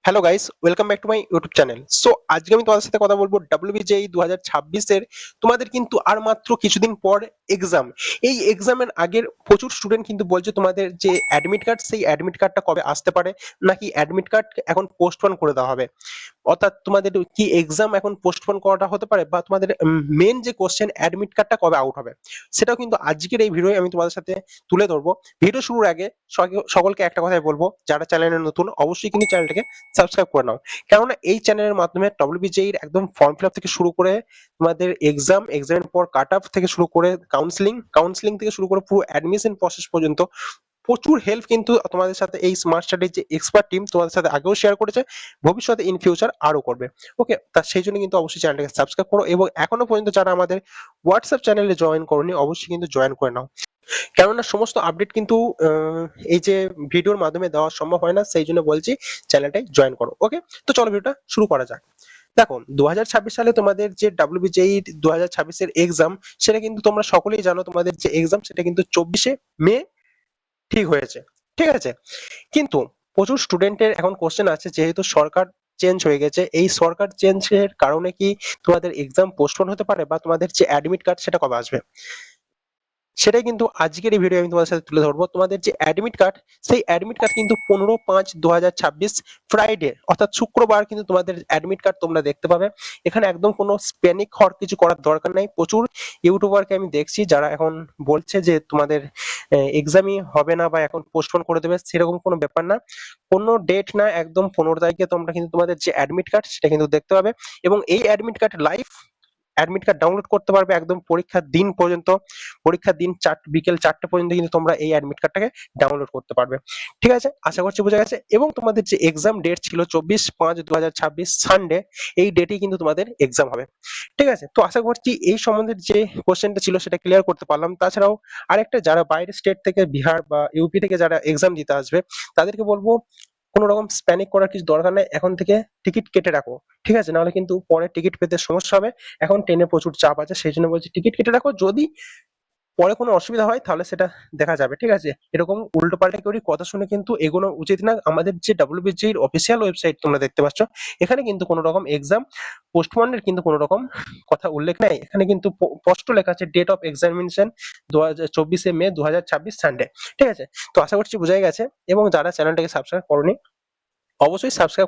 Hello guys, welcome back to my YouTube channel. So আজকে আমি তোমাদের সাথে কথা বলবো WBJEE 2026 এর। তোমাদের কিন্তু আর মাত্র কিছুদিন পর এক্সাম। এই এক্সামের আগের প্রচুর স্টুডেন্ট কিন্তু বলছে তোমাদের যে অ্যাডমিট কার্ড, সেই অ্যাডমিট কার্ডটা কবে আসতে পারে, নাকি অ্যাডমিট কার্ড এখন পোস্টপোন করে দেওয়া হবে। অর্থাৎ তোমাদের কি এক্সাম এখন পোস্টপোন করাটা হতে পারে, বা তোমাদের মেন যে কোশ্চেন অ্যাডমিট কার্ডটা কবে আউট হবে, সেটাও কিন্তু আজকের এই ভিডিওয়ে আমি তোমাদের সাথে তুলে ধরবো। ভিডিও শুরুর আগে সকলকে একটা কথাই বলবো, যারা চ্যানেলে নতুন অবশ্যই কিন্তু চ্যানেলটাকে সাবস্ক্রাইব করে নাও। কেননা এই চ্যানেলের মাধ্যমে WBJEE এর একদম ফর্ম ফিল আপ থেকে শুরু করে তোমাদের এক্সামের পর কাট অফ থেকে শুরু করে কাউন্সিলিং থেকে শুরু করে পুরো অ্যাডমিশন প্রসেস পর্যন্ত প্রচুর হেল্প কিন্তু তোমাদের সাথে এই স্মার্ট স্টাডির যে এক্সপার্ট টিম তোমাদের সাথে আগেও শেয়ার করেছে, ভবিষ্যতে ইন ফিউচার আরো করবে। ওকে, তা সেই জন্য কিন্তু অবশ্যই চ্যানেলটাকে সাবস্ক্রাইব করো, এবং এখনো পর্যন্ত যারা আমাদের হোয়াটসঅ্যাপ চ্যানেলে জয়েন করোনি অবশ্যই কিন্তু জয়েন করে নাও। কেননা সমস্ত আপডেট কিন্তু এই যে ভিডিওর মাধ্যমে দেওয়া সম্ভব হয় না, সেই জন্য বলছি চ্যানেলটাই জয়েন করো। ওকে, তো চলো ভিডিওটা শুরু করা যাক। দেখো, 2026 সালে তোমাদের যে WBJEE 2026 এর এক্সাম, সেটা কিন্তু তোমরা সকলেই জানো, তোমাদের যে এক্সাম সেটা কিন্তু 24শে মে ঠিক হয়েছে। ঠিক আছে, কিন্তু প্রচুর স্টুডেন্টের এখন কোশ্চেন আছে, যেহেতু সরকার চেঞ্জ হয়ে গেছে, এই সরকার চেঞ্জের কারণে কি তোমাদের এক্সাম পোস্টপোন হতে পারে, বা তোমাদের যে অ্যাডমিট কার্ড সেটা কবে আসবে, সেটাই কিন্তু আজকের এই ভিডিও আমি তোমাদের সাথে তুলে ধরবো। তোমাদের যে অ্যাডমিট কার্ড, সেই অ্যাডমিট কার্ড কিন্তু 15/5/2026 ফ্রাইডে অর্থাৎ শুক্রবার কিন্তু তোমাদের অ্যাডমিট কার্ড তোমরা দেখতে পাবে। এখানে একদম কোনো প্যানিক হওয়ার কিছু করার দরকার নাই। প্রচুর ইউটিউবারকে আমি দেখছি যারা এখন বলছে যে তোমাদের এক্সামই হবে না বা এখন পোস্টপোন করে দেবে, সেরকম কোনো ব্যাপার না। কোনো ডেট না, একদম 15 তারিখে তোমরা কিন্তু তোমাদের যে অ্যাডমিট কার্ড সেটা কিন্তু দেখতে পাবে, এবং এই admit card live admit card download করতে পারবে একদম পরীক্ষার দিন পর্যন্ত। পরীক্ষার দিন বিকেল 4টে পর্যন্ত কিন্তু তোমরা এই অ্যাডমিট কার্ডটাকে ডাউনলোড করতে পারবে। ঠিক আছে, আশা করছি বোঝা গেছে। এবং তোমাদের যে এক্সাম ডেট ছিল 24/5/2026 সানডে, এই ডেটেই কিন্তু তোমাদের এক্সাম হবে। ঠিক আছে, তো আশা করছি এই সম্বন্ধে যে কোশ্চেনটা ছিল সেটা ক্লিয়ার করতে পারলাম। তাছাড়াও আরেকটা, যারা বাইরের স্টেট থেকে, বিহার বা ইউপি থেকে যারা এক্সাম দিতে আসবে, তাদেরকে বলবো কোনো রকম প্যানিক করার কিছু দরকার নাই, এখন থেকে টিকিট কেটে রাখো। ঠিক আছে, নাহলে কিন্তু পরে টিকিট পেতে সমস্যা হবে। এখন ট্রেনে প্রচুর চাপ আছে, সেই জন্য বলছি টিকিট কেটে রাখো। যদি পরে কোনো অসুবিধা হয় তাহলে সেটা দেখা যাবে। ঠিক আছে, এরকম উল্টো পাল্টা করে কথা শুনে কিন্তু এগোনো উচিত না। আমাদের যে WBJEE এর অফিসিয়াল ওয়েবসাইট তোমরা দেখতে পাচ্ছ, এখানে কিন্তু কোনো রকম এক্সাম পোস্টপোনের কিন্তু কোনো রকম কথা উল্লেখ নাই। এখানে কিন্তু স্পষ্ট লেখা আছে ডেট অফ এক্সামিনেশন 24শে মে 2026 সানডে। ঠিক আছে, তো আশা করছি বোঝাই গেছে। এবং যারা চ্যানেলটাকে সাবস্ক্রাইব করোনি অবশ্যই সাবস্ক্রাইব